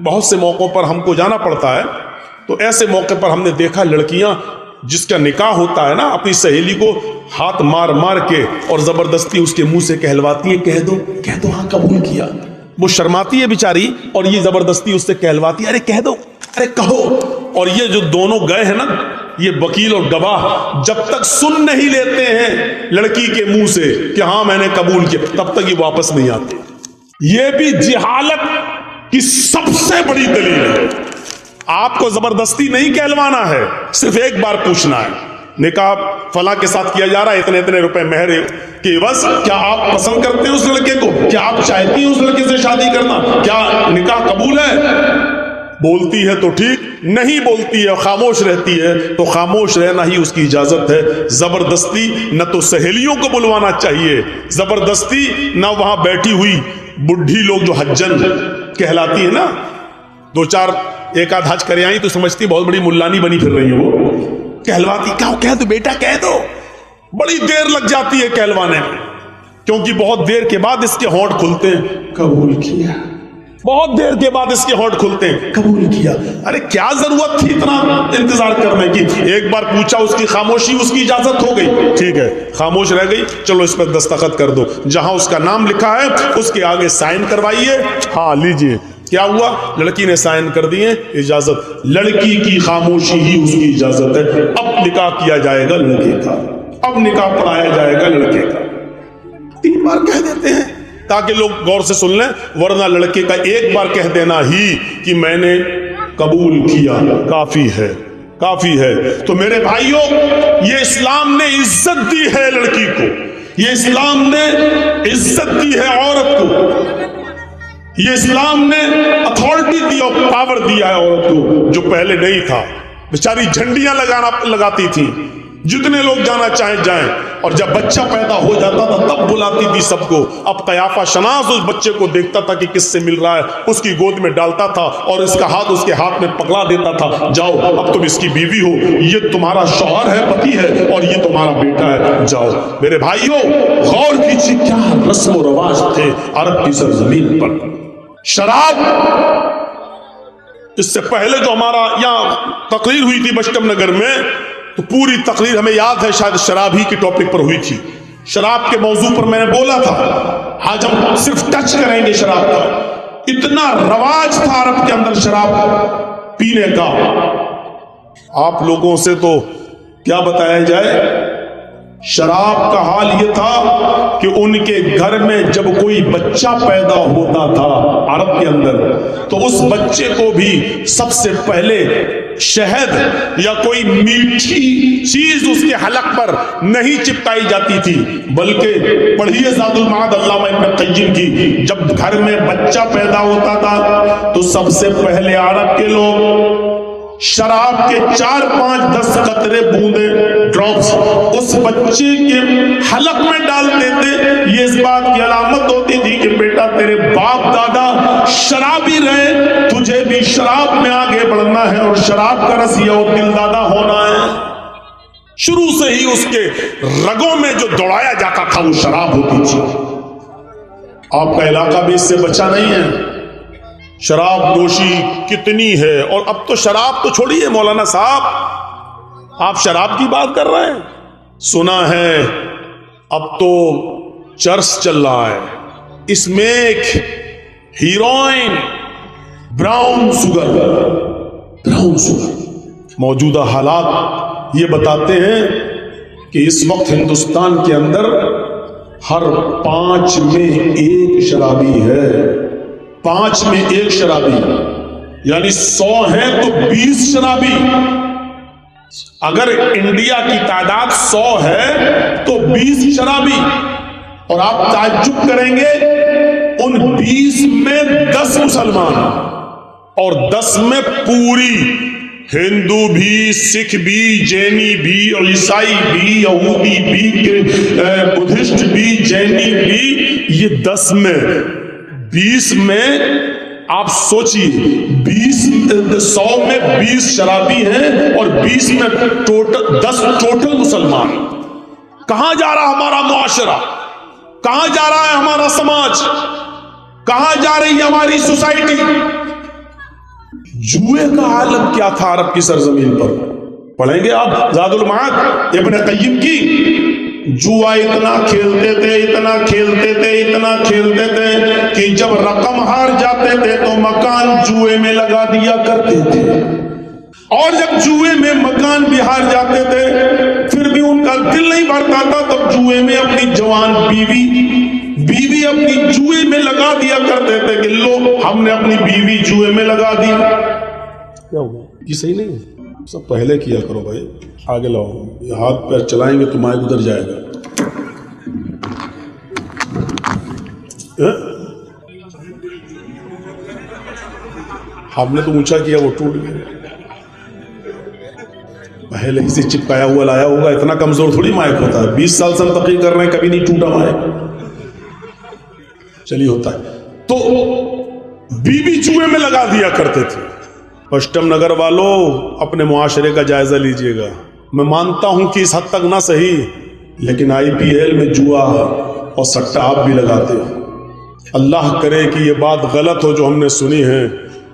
بہت سے موقعوں پر ہم کو جانا پڑتا ہے، تو ایسے موقع پر ہم نے دیکھا لڑکیاں جس کا نکاح ہوتا ہے نا، اپنی سہیلی کو ہاتھ مار مار کے اور زبردستی اس کے منہ سے کہلواتی ہے کہہ دو ہاں قبول کیا. وہ شرماتی ہے بیچاری اور یہ زبردستی اس سے کہلواتی ہے ارے کہہ دو، ارے کہو. اور یہ جو دونوں گئے ہیں نا، یہ وکیل اور گواہ، جب تک سن نہیں لیتے ہیں لڑکی کے منہ سے کہ ہاں میں نے قبول کیا، تب تک یہ واپس نہیں آتے. یہ بھی جہالت کی سب سے بڑی دلیل ہے. آپ کو زبردستی نہیں کہلوانا ہے، صرف ایک بار پوچھنا ہے نکاح فلاں کے ساتھ کیا جا رہا ہے، اتنے روپے مہر کی عوض، کیا آپ پسند کرتے ہیں اس لڑکے کو؟ کیا آپ چاہتی ہیں اس لڑکے سے شادی کرنا؟ کیا نکاح قبول ہے؟ بولتی ہے تو ٹھیک، نہیں بولتی ہے خاموش رہتی ہے تو خاموش رہنا ہی اس کی اجازت ہے. زبردستی نہ تو سہیلیوں کو بلوانا چاہیے، زبردستی نہ وہاں بیٹھی ہوئی بڈھی لوگ جو حجن کہلاتی ہے نا، دو چار ایک آدھ حج کرے آئی تو سمجھتی بہت بڑی ملانی بنی پھر رہی ہے، وہ کہلواتی کہہ دو بیٹا کہہ دو. بڑی دیر لگ جاتی ہے کہلوانے میں، کیونکہ بہت دیر کے بعد اس کے ہونٹ کھلتے ہیں قبول کیا. بہت دیر کے بعد اس کے ہونٹ کھلتے ہیں قبول کیا. ارے کیا ضرورت تھی اتنا انتظار کرنے کی؟ ایک بار پوچھا، اس کی خاموشی اس کی اجازت ہو گئی، ٹھیک ہے خاموش رہ گئی، چلو اس پر دستخط کر دو، جہاں اس کا نام لکھا ہے اس کے آگے سائن کروائیے، ہاں لیجئے. کیا ہوا؟ لڑکی نے سائن کر دیے، اجازت. لڑکی کی خاموشی ہی اس کی اجازت ہے. اب نکاح کیا جائے گا لڑکے کا، اب نکاح پڑھایا جائے گا لڑکے کا. 3 بار کہہ دیتے ہیں تاکہ لوگ غور سے سن لیں، ورنہ لڑکے کا ایک بار کہہ دینا ہی کہ میں نے قبول کیا کافی ہے، کافی ہے. تو میرے بھائیوں، یہ اسلام نے عزت دی ہے لڑکی کو، یہ اسلام نے عزت دی ہے عورت کو، یہ اسلام نے اتھارٹی دی اور پاور دیا ہے عورت کو، جو پہلے نہیں تھا. بیچاری جھنڈیاں لگاتی تھی، جتنے لوگ جانا چاہیں جائیں، اور جب بچہ پیدا ہو جاتا تھا تب بلاتی تھی سب کو. اب قیافہ شناس اس بچے کو دیکھتا تھا کہ کس سے مل رہا ہے، اس کی گود میں ڈالتا تھا اور اس کا ہاتھ اس کے ہاتھ میں پکڑا دیتا تھا، جاؤ اب تم اس کی بیوی ہو، یہ تمہارا شوہر ہے، پتی ہے، اور یہ تمہارا بیٹا ہے، جاؤ. میرے بھائیوں غور کیجیے کیا رسم و رواج تھے عرب کی سرزمین پر. شراب، اس سے پہلے جو ہمارا یہاں تقریر ہوئی تھی بشکم نگر میں، تو پوری تقریر ہمیں یاد ہے شاید شراب ہی کی ٹاپک پر ہوئی تھی. شراب کے موضوع پر میں نے بولا تھا، آج ہم صرف ٹچ کریں گے شراب کا. اتنا رواج تھا عرب کے اندر شراب پینے کا، آپ لوگوں سے تو کیا بتایا جائے. شراب کا حال یہ تھا کہ ان کے گھر میں جب کوئی بچہ پیدا ہوتا تھا عرب کے اندر، تو اس بچے کو بھی سب سے پہلے شہد یا کوئی میٹھی چیز اس کے حلق پر نہیں چپکائی جاتی تھی، بلکہ پڑھیے زاد المعاد علامہ ابن قیم کی، جب گھر میں بچہ پیدا ہوتا تھا تو سب سے پہلے عرب کے لوگ شراب کے 4 5 10 قطرے بوندے ڈراپس اس بچے کے حلق میں ڈال دیتے. یہ اس بات کی علامت ہوتی تھی کہ بیٹا تیرے باپ دادا شرابی رہے، تجھے بھی شراب میں آگے بڑھنا ہے اور شراب کا رسیا اور دل دادا ہونا ہے. شروع سے ہی اس کے رگوں میں جو دوڑایا جاتا تھا وہ شراب ہوتی تھی. آپ کا علاقہ بھی اس سے بچا نہیں ہے. شراب نوشی کتنی ہے، اور اب تو شراب تو چھوڑیے مولانا صاحب، آپ شراب کی بات کر رہے ہیں. سنا ہے اب تو چرس چل رہا ہے، اس میں ایک ہیروئن براؤن سگر. موجودہ حالات یہ بتاتے ہیں کہ اس وقت ہندوستان کے اندر ہر 5 میں 1 شرابی ہے. 5 میں 1 شرابی، یعنی 100 ہیں تو 20 شرابی. اگر انڈیا کی تعداد 100 ہے تو 20 شرابی، اور آپ تعجب کریں گے ان 20 میں 10 مسلمان، اور 10 میں پوری ہندو بھی، سکھ بھی، جینی بھی، عیسائی بھی، یہودی بھی، بدھسٹ بھی، جینی بھی. یہ 10 میں 20 میں آپ سوچیے 100 میں 20 شرابی ہیں اور 20 میں 10 ٹوٹل مسلمان. کہاں جا رہا ہمارا معاشرہ؟ کہاں جا رہا ہے ہمارا سماج؟ کہاں جا رہی ہے ہماری سوسائٹی؟ جوئے کا عالم کیا تھا عرب کی سرزمین پر؟ پڑھیں گے آپ زاد المعاد ابن قیم کی. جوا اتنا کھیلتے تھے، اتنا کھیلتے تھے، اتنا کھیلتے تھے کہ جب رقم ہار جاتے تھے تو مکان جوئے میں لگا دیا کرتے تھے، اور جب جوئے میں مکان بھی ہار جاتے تھے پھر بھی ان کا دل نہیں بھرتا تھا، تب جوئے میں اپنی جوان بیوی اپنی جوئے میں لگا دیا کرتے تھے کہ لو ہم نے اپنی بیوی جوئے میں لگا دی. کیا ہوا؟ یہ صحیح نہیں ہے، سب پہلے کیا کرو بھائی. آگے لاؤ، یہ ہاتھ پیر چلائیں گے تو مائک ادھر جائے گا. ہم نے تو اونچا کیا وہ ٹوٹ گیا. پہلے کسی چپکایا ہوا لایا ہوگا، اتنا کمزور تھوڑی مائک ہوتا ہے. 20 سال سے ہم تقریر کر رہے ہیں، کبھی نہیں ٹوٹا مائک. چلیے ہوتا ہے. تو بیوی جوئے میں لگا دیا کرتے تھے. پشٹم نگر والوں اپنے معاشرے کا جائزہ لیجئے گا. میں مانتا ہوں کہ اس حد تک نہ صحیح، لیکن IPL میں جوا اور سٹہ آپ بھی لگاتے ہو. اللہ کرے کہ یہ بات غلط ہو جو ہم نے سنی ہے.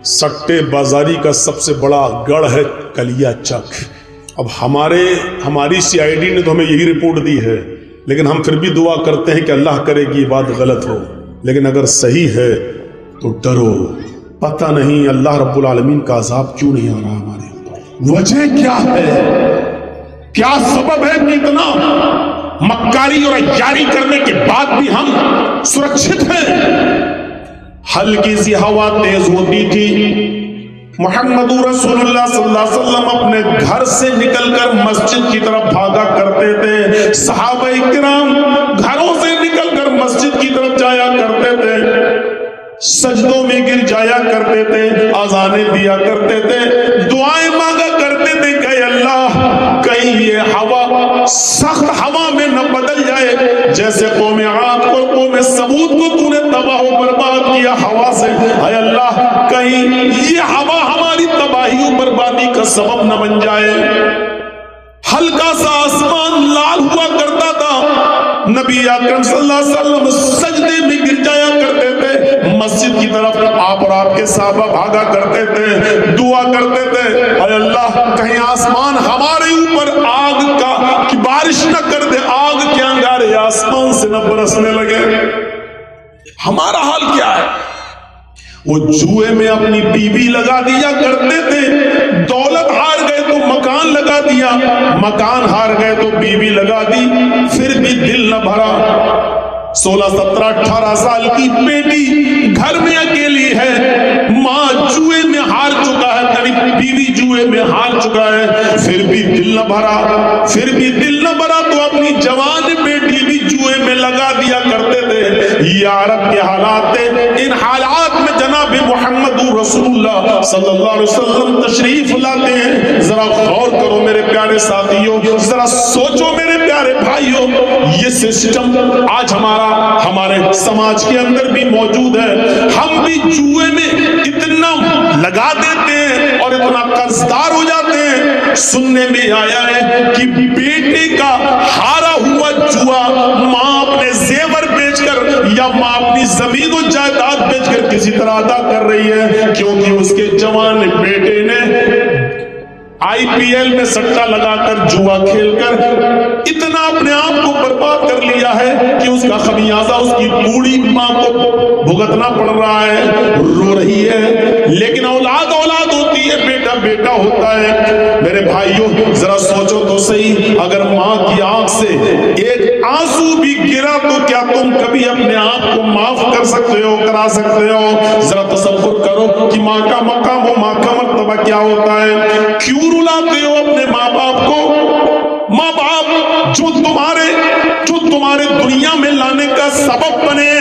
سٹے بازاری کا سب سے بڑا گڑھ ہے کلیا چک. اب ہماری CID نے تو ہمیں یہی رپورٹ دی ہے، لیکن ہم پھر بھی دعا کرتے ہیں کہ اللہ کرے کہ یہ بات غلط ہو، لیکن اگر صحیح ہے تو ڈرو. پتہ نہیں اللہ رب العالمین کا عذاب کیوں نہیں آ رہا ہمارے اوپر. وجہ کیا ہے؟ کیا سبب ہے کہ اتنا مکاری اور عیاری کرنے کے بعد بھی ہم سرکشت ہیں؟ ہلکی سی ہوا تیز ہوتی تھی، محمد رسول اللہ صلی اللہ علیہ وسلم اپنے گھر سے نکل کر مسجد کی طرف بھاگا کرتے تھے. صحابہ کرام گھروں سے نکل کر مسجد کی طرف جایا کرتے تھے، سجدوں میں گر جایا کرتے تھے، اذانیں دیا کرتے تھے، دعائیں مانگا کرتے تھے کہ اللہ کہیں یہ ہوا سخت ہوا میں نہ بدل جائے جیسے قوم عاد اور قوم ثمود کو تو نے تباہ و برباد کیا ہوا سے. اے اللہ کہیں یہ ہوا ہماری تباہی و بربادی کا سبب نہ بن جائے. ہلکا سا آسمان لال ہوا کرتا تھا، نبی اکرم صلی اللہ علیہ وسلم سجدے میں گر جایا کرتے تھے، مسجد کی طرف آپ اور آپ کے صحابہ بھاگا کرتے تھے، دعا کرتے تھے اے اللہ کہیں آسمان ہمارے اوپر آگ کی بارش نہ کر دے، آگ کے انگارے آسمان سے نہ برسنے لگے. ہمارا حال کیا ہے؟ وہ جوئے میں اپنی بیوی لگا دیا کرتے تھے، دولت ہار گئے تو مکان لگا دیا، مکان ہار گئے تو بیوی لگا دی، پھر بھی دل نہ بھرا. 16 17 18 سال کی بیٹی گھر میں اکیلی ہے، ماں جوئے میں ہار چکا ہے، بیوی جوئے میں ہار چکا ہے، پھر بھی دل نہ بھرا تو اپنی جوان بیٹی بھی جوئے میں لگا دیا کرتے تھے. یہ عرب کے حالات تھے. ان حالات میں جناب محمد رسول اللہ صلی اللہ علیہ وسلم تشریف لاتے ہیں. ذرا غور کرو میرے پیارے ساتھیوں، ذرا سوچو میرے پیارے بھائیوں، یہ سسٹم آج ہمارے سماج کے اندر بھی موجود ہے. ہم بھی جوئے میں اتنا لگا دیتے ہیں اور اتنا قرضدار ہو جاتے ہیں. سننے میں آیا ہے کہ بیٹے کا ہارا ہوا جوا ماں اپنے زیور بیچ کر یا ماں اپنی زمین و جائیداد بیچ کر کسی طرح ادا کر رہی ہے، کیونکہ اس کے جوان بیٹے نے IPL میں سٹا لگا کر جوا کھیل کر اتنا اپنے آپ کو برباد کر لیا ہے کہ اس کا خمیازہ اس کی بوڑھی ماں کو بھگتنا پڑ رہا ہے. رو رہی ہے، لیکن اولاد ہوتی ہے، بیٹا ہوتا ہے. میرے بھائیوں ذرا سوچو تو صحیح، اگر ماں کی آنکھ سے ایک آنسو بھی گرا تو کیا تم کبھی اپنے آپ کو معاف کر سکتے ہو، کرا سکتے ہو؟ ذرا تصور کرو کہ ماں کا مقام و ماں کا مرتبہ کیا ہوتا ہے. کیوں رلاتے ہو اپنے ماں باپ کو؟ ماں باپ جو تمہارے دنیا میں لانے کا سبب بنے،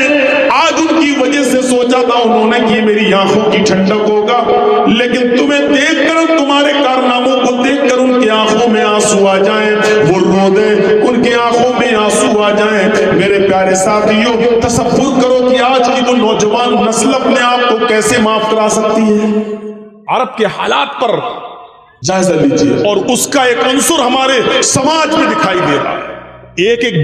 آج ان کی وجہ سے سوچا تھا انہوں نے کہ میری آنکھوں کی ٹھنڈک ہوگا، لیکن تمہیں دیکھ کر، تمہارے کارناموں کو دیکھ کر ان کی آنکھوں میں آنسو آ جائیں، وہ رو دیں، ان کی آنکھوں میں آنسو آ جائیں. میرے پیارے ساتھیوں تصور کرو کہ آج کی وہ نوجوان نسل اپنے آپ کو کیسے معاف کرا سکتی ہے. عرب کے حالات پر جائزہ لیجیے، اور اس کا ایک عنصر ہمارے سماج میں دکھائی دے رہا ہے. ایک ایک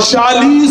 40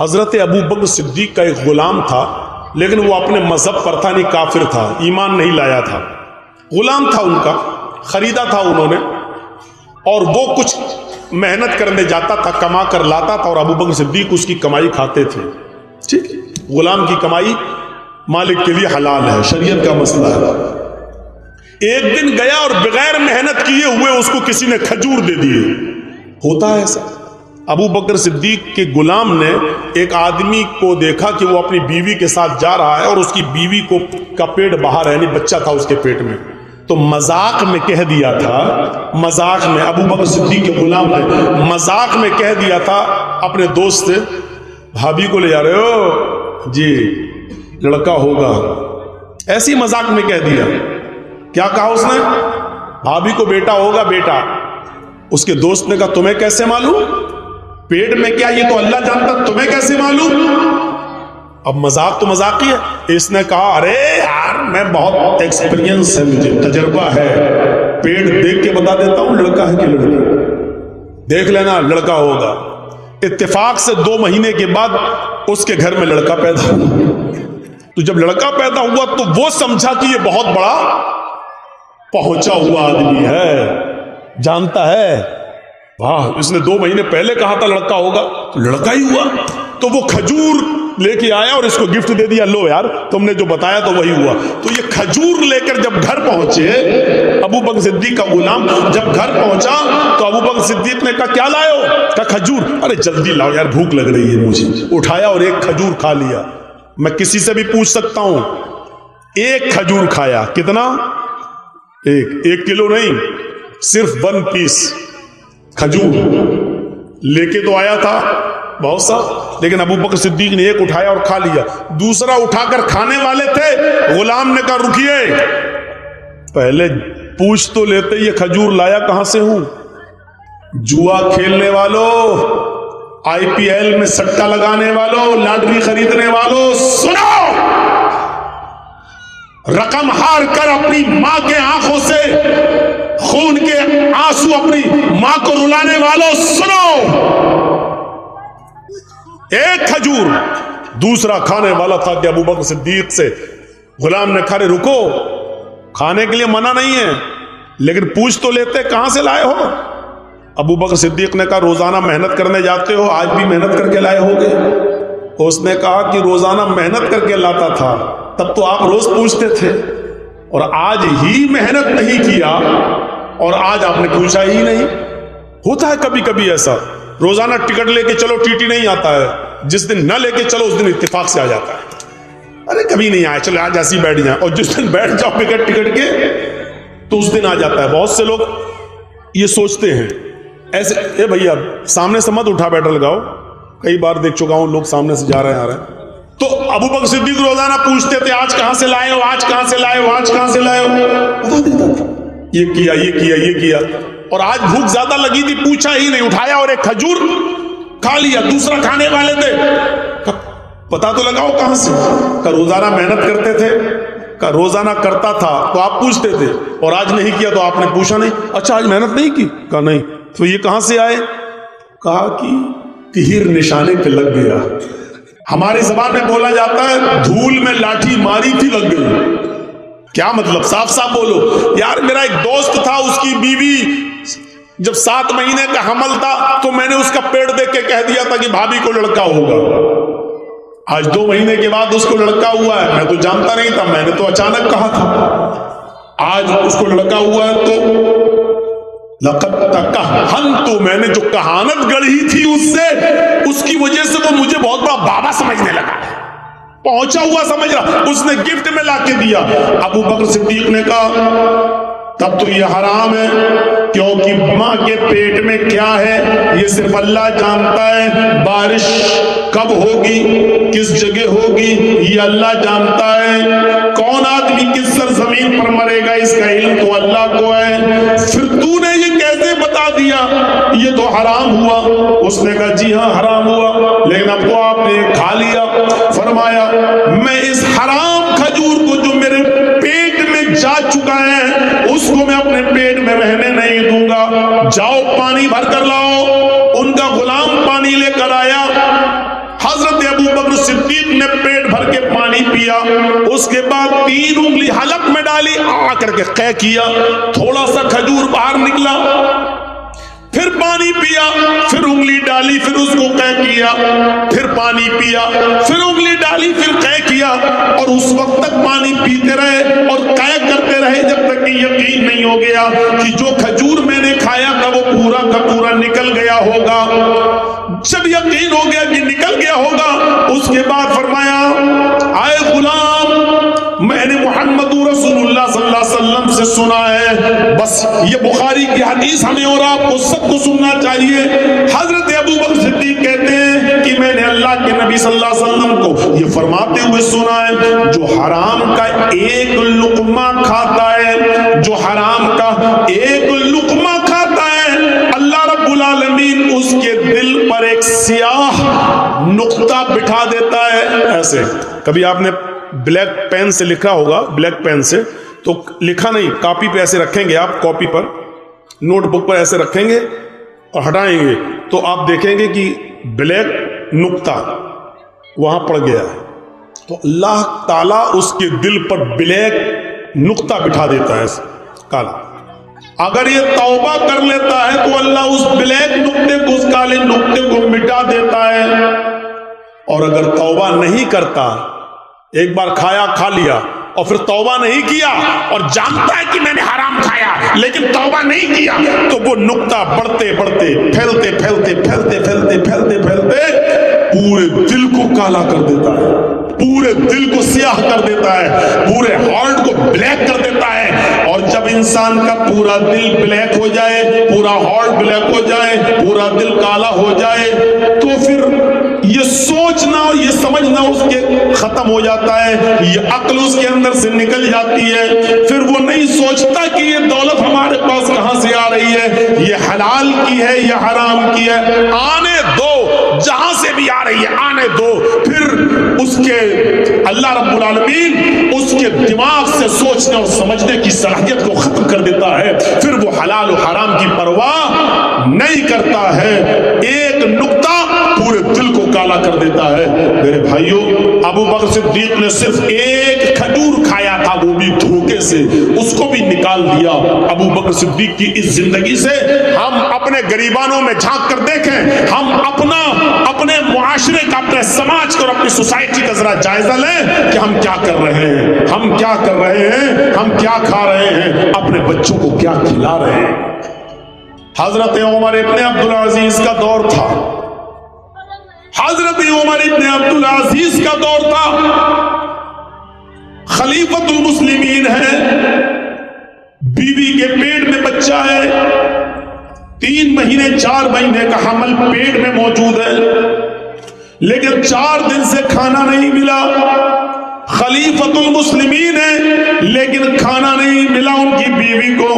حضرت ابو بکر صدیق کا ایک غلام تھا، لیکن وہ اپنے مذہب پر تھا نہیں، کافر تھا، ایمان نہیں لایا تھا، غلام تھا ان کا، خریدا تھا انہوں نے، اور وہ کچھ محنت کرنے جاتا تھا، کما کر لاتا تھا، اور ابو بکر صدیق اس کی کمائی کھاتے تھے. ٹھیک، غلام کی کمائی مالک کے لیے حلال ہے، شریعت کا مسئلہ ہے. ایک دن گیا اور بغیر محنت کیے ہوئے اس کو کسی نے کھجور دے دیے. ہوتا ہے ایسا. ابو بکر صدیق کے غلام نے ایک آدمی کو دیکھا کہ وہ اپنی بیوی کے ساتھ جا رہا ہے اور اس کی بیوی کا پیٹ باہر ہے، یعنی بچہ تھا اس کے پیٹ میں، تو مذاق میں کہہ دیا تھا، مذاق میں ابو بکر صدیق کے غلام نے مذاق میں کہہ دیا تھا اپنے دوست سے، بھابھی کو لے جا رہے ہو جی، لڑکا ہوگا. ایسی مذاق میں کہہ دیا. کیا کہا اس نے؟ بھابھی کو بیٹا ہوگا، بیٹا. اس کے دوست نے کہا تمہیں کیسے معلوم؟ پیٹ میں کیا یہ تو اللہ جانتا، تمہیں کیسے معلوم؟ اب مذاق تو مذاق ہی ہے. اس نے کہا ارے یار میں بہت ایکسپیرینس ہے، مجھے تجربہ ہے، پیٹ دیکھ کے بتا دیتا ہوں لڑکا ہے کہ لڑکی. دیکھ لینا لڑکا ہوگا. اتفاق سے 2 مہینے کے بعد اس کے گھر میں لڑکا پیدا ہوا. تو جب لڑکا پیدا ہوا تو وہ سمجھا کہ یہ بہت بڑا پہنچا ہوا آدمی ہے، جانتا ہے. واہ، اس نے 2 مہینے پہلے کہا تھا لڑکا ہوگا، تو لڑکا ہی ہوا. تو وہ کھجور لے کے آیا اور اس کو گفٹ دے دیا، لو یار تم نے جو بتایا تو وہی ہوا. تو یہ کھجور لے کر جب گھر پہنچے، ابو بکر صدیق کا غلام جب گھر پہنچا تو ابو بکر صدیق نے کہا کیا لائے ہو؟ کہا کھجور. ارے جلدی لاؤ یار، بھوک لگ رہی ہے مجھے. اٹھایا اور ایک کھجور کھا لیا. میں کسی سے بھی پوچھ سکتا ہوں، ایک کھجور کھایا، کتنا؟ ایک کلو نہیں، صرف 1 پیس کھجور لے کے تو آیا تھا بہت سا، لیکن ابو بکر صدیق نے ایک اٹھایا اور کھا لیا. دوسرا اٹھا کر کھانے والے تھے. غلام نے کہا رکیے، پہلے پوچھ تو لیتے یہ کھجور لایا کہاں سے ہوں. جوا کھیلنے والوں، IPL میں سٹا لگانے والوں، لاٹری خریدنے والوں، سنو، رقم ہار کر اپنی ماں کے آنکھوں سے خون کے آنسو اپنی ماں کو رلانے والوں، سنو. ایک کھجور. دوسرا کھانے والا تھا کہ ابو بکر صدیق سے غلام نے کہا رکو، کھانے کے لیے منع نہیں ہے لیکن پوچھ تو لیتے کہاں سے لائے ہو. ابو بکر صدیق نے کہا روزانہ محنت کرنے جاتے ہو، آج بھی محنت کر کے لائے ہوگے. اس نے کہا کہ روزانہ محنت کر کے لاتا تھا تب تو آپ روز پوچھتے تھے، اور آج ہی محنت نہیں کیا اور آج آپ نے پوچھا ہی نہیں. ہوتا ہے کبھی کبھی ایسا، روزانہ ٹکٹ لے کے چلو ٹی نہیں آتا ہے، جس دن نہ لے کے چلو اس دن اتفاق سے آ جاتا ہے. ارے کبھی نہیں آیا، چلو آج ایسے ہی بیٹھ جائیں، اور جس دن بیٹھ جاؤ بغیر ٹکٹ کے تو اس دن آ جاتا ہے. بہت سے لوگ یہ سوچتے ہیں ایسے، اے بھیا سامنے سے مت اٹھا بیٹھا لگاؤ. کئی بار دیکھ چکا ہوں لوگ سامنے سے جا رہے ہیں آ رہے ہیں. تو ابو بکر صدیق روزانہ پوچھتے تھے آج کہاں سے لائے ہو، آج کہاں سے لائے ہو، آج کہاں سے لائے ہو، بتا دیتا تھا یہ کیا یہ کیا یہ کیا. اور آج بھوک زیادہ لگی تھی، پوچھا ہی نہیں، اٹھایا اور ایک کھجور کھا لیا. دوسرا کھانے والے تھے، پتا تو لگاؤ کہاں سے. کہ روزانہ محنت کرتے تھے، کہ روزانہ کرتا تھا تو آپ پوچھتے تھے، اور آج نہیں کیا تو آپ نے پوچھا نہیں. اچھا آج محنت نہیں کی؟ کہا نہیں. تو یہ کہاں سے آئے؟ کہا کہ تیر نشانے پہ لگ گیا. ہماری زبان میں بولا جاتا ہے دھول میں لاٹھی ماری تھی لگ گئی. کیا مطلب؟ صاف صاف بولو. یار میرا ایک دوست تھا، اس کی بیوی جب 7 مہینے کا حمل تھا تو میں نے اس کا پیٹ دیکھ کے کہہ دیا تھا کہ بھابھی کو لڑکا ہوگا. آج 2 مہینے کے بعد اس کو لڑکا ہوا ہے. میں تو جانتا نہیں تھا، میں نے تو اچانک کہا تھا. آج اس کو لڑکا ہوا ہے تو لقد تکہنت، میں نے جو کہانت گڑھی تھی اس سے، اس کی وجہ سے وہ مجھے بہت بڑا بابا سمجھنے لگا، پہنچا ہوا سمجھ رہا. اس نے گفٹ میں لا کے دیا. ابو بکر صدیق نے کہا تب تو یہ حرام ہے، کیونکہ ماں کے پیٹ میں کیا ہے یہ صرف اللہ جانتا ہے. بارش کب ہوگی، کس جگہ ہوگی، یہ اللہ جانتا ہے. کون آدمی کس سرزمین پر مرے گا اس کا علم تو اللہ کو ہے. پھر تو نے یہ کیسے بتا دیا یہ تو حرام ہوا؟ اس نے کہا جی ہاں حرام ہوا، لیکن اب تو آپ نے کھا لیا. فرمایا میں اس حرام کھجور کو جو میرے پیٹ میں جا چکا ہے اس کو میں اپنے پیٹ میں رہنے نہیں دوں گا. جاؤ پانی بھر کر لاؤ. ان کا غلام پانی لے کر آیا. حضرت پیا، اس کے بعد 3 انگلی حلق میں ڈالی، آ کر کے قے کیا، تھوڑا سا کھجور باہر نکلا، پھر پانی پیا، پھر انگلی ڈالی، پھر اس کو قے کیا، پھر پانی پیا، پھر انگلی ڈالی، پھر قے کیا، اور اس وقت تک پانی پیتے رہے اور قے کرتے رہے جب تک کہ یقین نہیں ہو گیا کہ جو کھجور میں نے کھایا تھا وہ پورا کا پورا نکل گیا ہوگا۔ جب یقین ہو گیا کہ نکل گیا ہوگا، اس کے بعد فرمایا آئے غلام، میں نے محمد رسول اللہ صلی اللہ علیہ وسلم سے سنا ہے، بس یہ بخاری کی حدیث ہمیں اور آپ کو سب کو سننا چاہیے۔ حضرت ابو بکر صدیق کہتے ہیں کہ میں نے اللہ کے نبی صلی اللہ علیہ وسلم کو یہ فرماتے ہوئے سنا ہے، جو حرام کا ایک لقمہ کھاتا ہے، جو حرام کا ایک لقمہ کھاتا ہے، اللہ رب العالمین اس کے دل پر ایک سیاہ نقطہ بٹھا دیتا ہے۔ ایسے کبھی آپ نے بلیک پین سے لکھا ہوگا، بلیک پین سے تو لکھا نہیں، کاپی پہ ایسے رکھیں گے آپ، کاپی پر نوٹ بک پر ایسے رکھیں گے اور ہٹائیں گے تو آپ دیکھیں گے کہ بلیک نقطہ وہاں پڑ گیا ہے، تو اللہ تعالیٰ اس کے دل پر بلیک نقطہ بٹھا دیتا ہے کالا۔ اگر یہ توبہ کر لیتا ہے تو اللہ اس بلیک نقطے کو، اس کالے نقطے کو مٹا دیتا ہے، اور اگر توبہ نہیں کرتا، ایک بار کھایا، کھا لیا اور پھر توبہ نہیں کیا اور جانتا ہے کہ میں نے حرام کھایا لیکن توبہ نہیں کیا، تو وہ نقطہ بڑھتے بڑھتے پھیلتے پھیلتے پھیلتے پھیلتے پھیلتے پھیلتے پورے دل کو کالا کر دیتا ہے، پورے دل کو سیاہ کر دیتا ہے، پورے ہارٹ کو بلیک کر دیتا ہے۔ اور جب انسان کا پورا دل بلیک ہو جائے، پورا ہارٹ بلیک ہو جائے، پورا دل کالا ہو جائے، تو پھر یہ سوچنا اور یہ سمجھنا اس کے ختم ہو جاتا ہے، یہ عقل اس کے اندر سے نکل جاتی ہے، پھر وہ نہیں سوچتا کہ یہ دولت ہمارے پاس کہاں سے آ رہی ہے، یہ حلال کی ہے یا حرام کی ہے، آنے دو، جہاں سے بھی آ رہی ہے آنے دو۔ پھر اس کے اللہ رب العالمین اس کے دماغ سے سوچنے اور سمجھنے کی صلاحیت کو ختم کر دیتا ہے، پھر وہ حلال و حرام کی پرواہ نہیں کرتا ہے، ایک نقطہ پورے دل کو کالا کر دیتا ہے۔ میرے بھائیوں، ابو بکر صدیق نے صرف ایک کھجور کھایا تھا، وہ بھی دھوکے سے، اس کو بھی نکال دیا۔ ابو بکر صدیق کی اس زندگی سے ہم اپنے گریبانوں میں جھانک کر دیکھیں، ہم اپنے معاشرے کا، اپنے سماج کا اور اپنی سوسائٹی کا ذرا جائزہ لیں کہ ہم کیا کر رہے ہیں، ہم کیا کر رہے ہیں، ہم کیا کھا رہے ہیں، اپنے بچوں کو کیا کھلا رہے ہیں۔ حضرت عمر ابن عبدالعزیز کا دور تھا، حضرت عمر ابن عبدالعزیز کا دور تھا، خلیفۃ المسلمین ہے، بیوی کے پیٹ میں بچہ ہے، 3 مہینے 4 مہینے کا حمل پیٹ میں موجود ہے، لیکن 4 دن سے کھانا نہیں ملا۔ خلیفۃ المسلمین ہے لیکن کھانا نہیں ملا ان کی بیوی کو،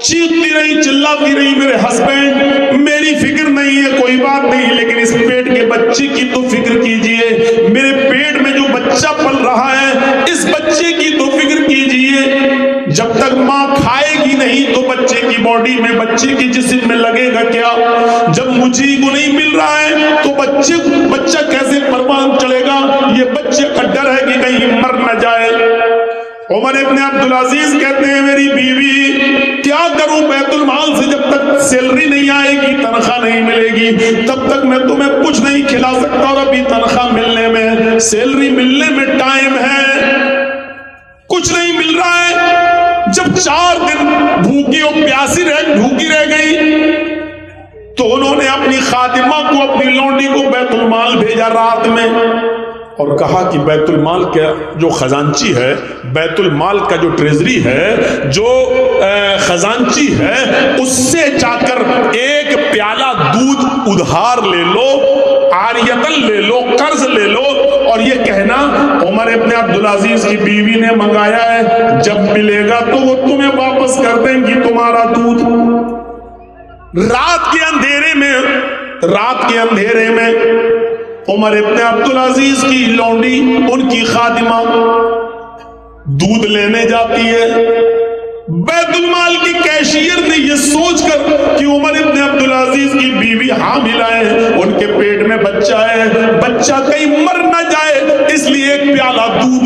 چیختی رہی، چلاتی رہی، میرے ہسبینڈ میری فکر نہیں ہے، کوئی بات نہیں، لیکن اس پیٹ کے بچے کی تو فکر کیجئے، میرے پیٹ میں جو بچہ پل رہا ہے اس بچے کی تو فکر کیجئے۔ جب تک ماں کھائے گی نہیں تو بچے کی باڈی میں، بچے کی جسم میں لگے گا کیا؟ جب مجھے کو نہیں مل رہا ہے تو بچہ کیسے پروان چڑھے گا؟ یہ بچے کا ڈر ہے کہ کہیں مر نہ جائے۔ عمر ابن عبدالعزیز کہتے ہیں میری بیوی کیا کروں، بیت المال سے جب تک سیلری نہیں آئے گی، تنخواہ نہیں ملے گی، تب تک میں تمہیں کچھ نہیں کھلا سکتا، اور ابھی تنخواہ ملنے میں، سیلری ملنے میں ٹائم ہے، کچھ نہیں مل رہا ہے۔ جب 4 دن بھوکی اور پیاسی بھوکی رہ گئی تو انہوں نے اپنی خادمہ کو، اپنی لونڈی کو بیت المال بھیجا رات میں، اور کہا کہ بیت المال کا جو خزانچی ہے، بیت المال کا جو ٹریزری ہے، جو خزانچی ہے، اس سے جا کر ایک پیالہ دودھ ادھار لے لو، عاریتن لے لو، قرض لے لو، اور یہ کہنا عمر ابن عبدالعزیز کی بیوی نے منگایا ہے، جب ملے گا تو وہ تمہیں واپس کر دیں گی تمہارا دودھ۔ رات کے اندھیرے میں عمر ابن عبدالعزیز کی لونڈی، ان کی خادمہ دودھ لینے جاتی ہے، بیت المال کی کیشیئر نے یہ سوچ کر کہ عمر ابن عبدالعزیز کی بیوی حاملہ ہے، ان کے پیٹ میں بچہ ہے، بچہ کہیں مر نہ جائے، اس لیے ایک پیالہ دودھ